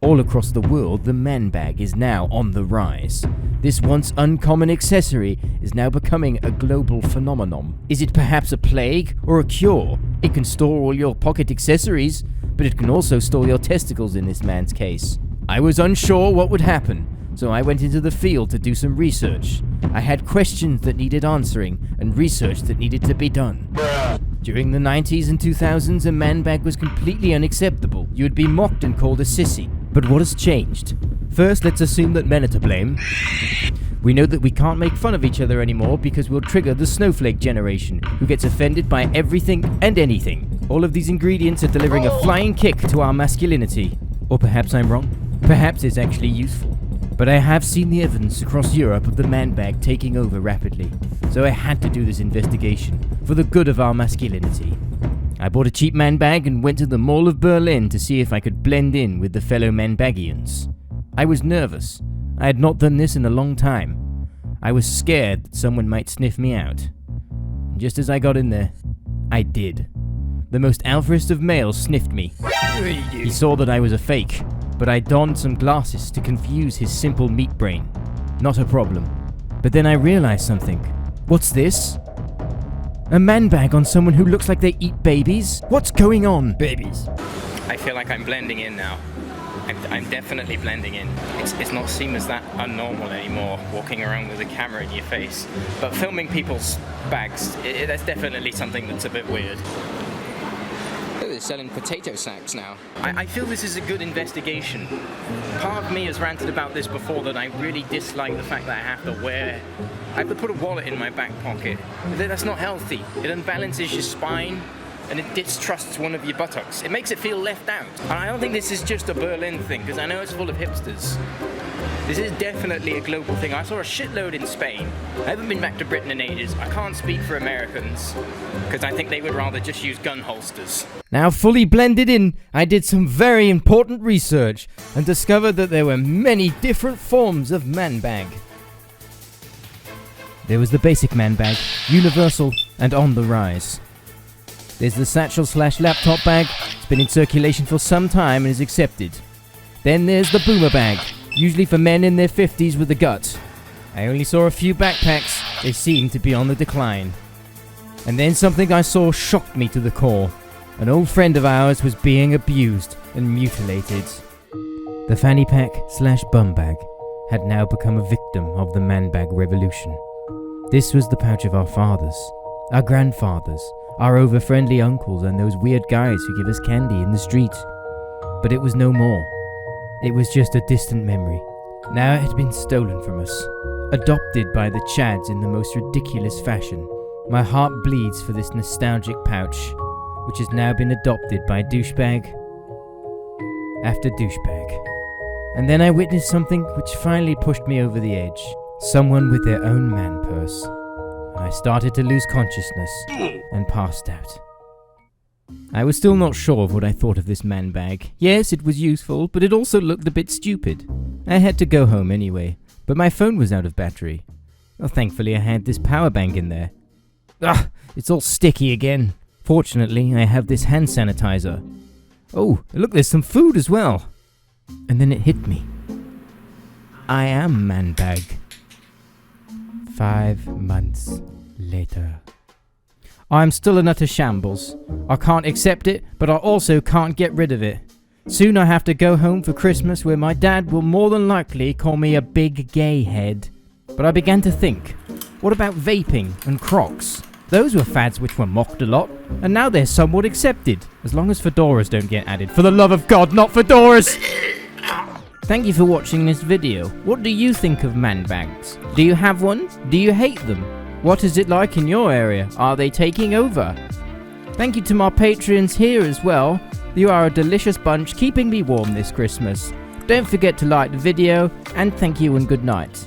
All across the world, the man bag is now on the rise. This once uncommon accessory is now becoming a global phenomenon. Is it perhaps a plague or a cure? It can store all your pocket accessories, but it can also store your testicles in this man's case. I was unsure what would happen, so I went into the field to do some research. I had questions that needed answering and research that needed to be done. During the 90s and 2000s, a man bag was completely unacceptable. You would be mocked and called a sissy. But what has changed? First, let's assume that men are to blame. We know that we can't make fun of each other anymore because we'll trigger the snowflake generation, who gets offended by everything and anything. All of these ingredients are delivering a flying kick to our masculinity. Or perhaps I'm wrong. Perhaps it's actually useful. But I have seen the evidence across Europe of the man bag taking over rapidly, so I had to do this investigation for the good of our masculinity. I bought a cheap man bag and went to the Mall of Berlin to see if I could blend in with the fellow man-bagians. I was nervous. I had not done this in a long time. I was scared that someone might sniff me out. And just as I got in there, I did. The most alphaist of males sniffed me. He saw that I was a fake, but I donned some glasses to confuse his simple meat brain. Not a problem. But then I realized something. What's this? A man bag on someone who looks like they eat babies? What's going on? Babies. I feel like I'm blending in now. I'm definitely blending in. It's not seen as that unnormal anymore, walking around with a camera in your face. But filming people's bags, that's definitely something that's a bit weird. They're selling potato sacks now. I feel this is a good investigation. Part of me has ranted about this before, that I really dislike the fact that I have to put a wallet in my back pocket. That's not healthy. It unbalances your spine and it distrusts one of your buttocks. It makes it feel left out. And I don't think this is just a Berlin thing, because I know it's full of hipsters. This is definitely a global thing. I saw a shitload in Spain. I haven't been back to Britain in ages. I can't speak for Americans, because I think they would rather just use gun holsters. Now fully blended in, I did some very important research and discovered that there were many different forms of man bag. There was the basic man bag, universal and on the rise. There's the satchel/laptop bag. It's been in circulation for some time and is accepted. Then there's the boomer bag, usually for men in their 50s with a gut. I only saw a few backpacks. They seem to be on the decline. And then something I saw shocked me to the core. An old friend of ours was being abused and mutilated. The fanny pack/bum bag had now become a victim of the man bag revolution. This was the pouch of our fathers, our grandfathers, our over-friendly uncles, and those weird guys who give us candy in the street. But it was no more. It was just a distant memory. Now it had been stolen from us, adopted by the Chads in the most ridiculous fashion. My heart bleeds for this nostalgic pouch, which has now been adopted by douchebag after douchebag. And then I witnessed something which finally pushed me over the edge. Someone with their own man purse. I started to lose consciousness and passed out. I was still not sure of what I thought of this man bag. Yes, it was useful, but it also looked a bit stupid. I had to go home anyway, but my phone was out of battery. Well, thankfully I had this power bank in there. Ugh, it's all sticky again. Fortunately, I have this hand sanitizer. Oh, look, there's some food as well. And then it hit me. I am man bag. 5 months later. I'm still an utter shambles. I can't accept it, but I also can't get rid of it. Soon I have to go home for Christmas, where my dad will more than likely call me a big gay head. But I began to think, what about vaping and Crocs? Those were fads which were mocked a lot, and now they're somewhat accepted, as long as fedoras don't get added. For the love of God, not fedoras! Thank you for watching this video. What do you think of man bags? Do you have one? Do you hate them? What is it like in your area? Are they taking over? Thank you to my Patreons here as well. You are a delicious bunch, keeping me warm this Christmas. Don't forget to like the video, and thank you and good night.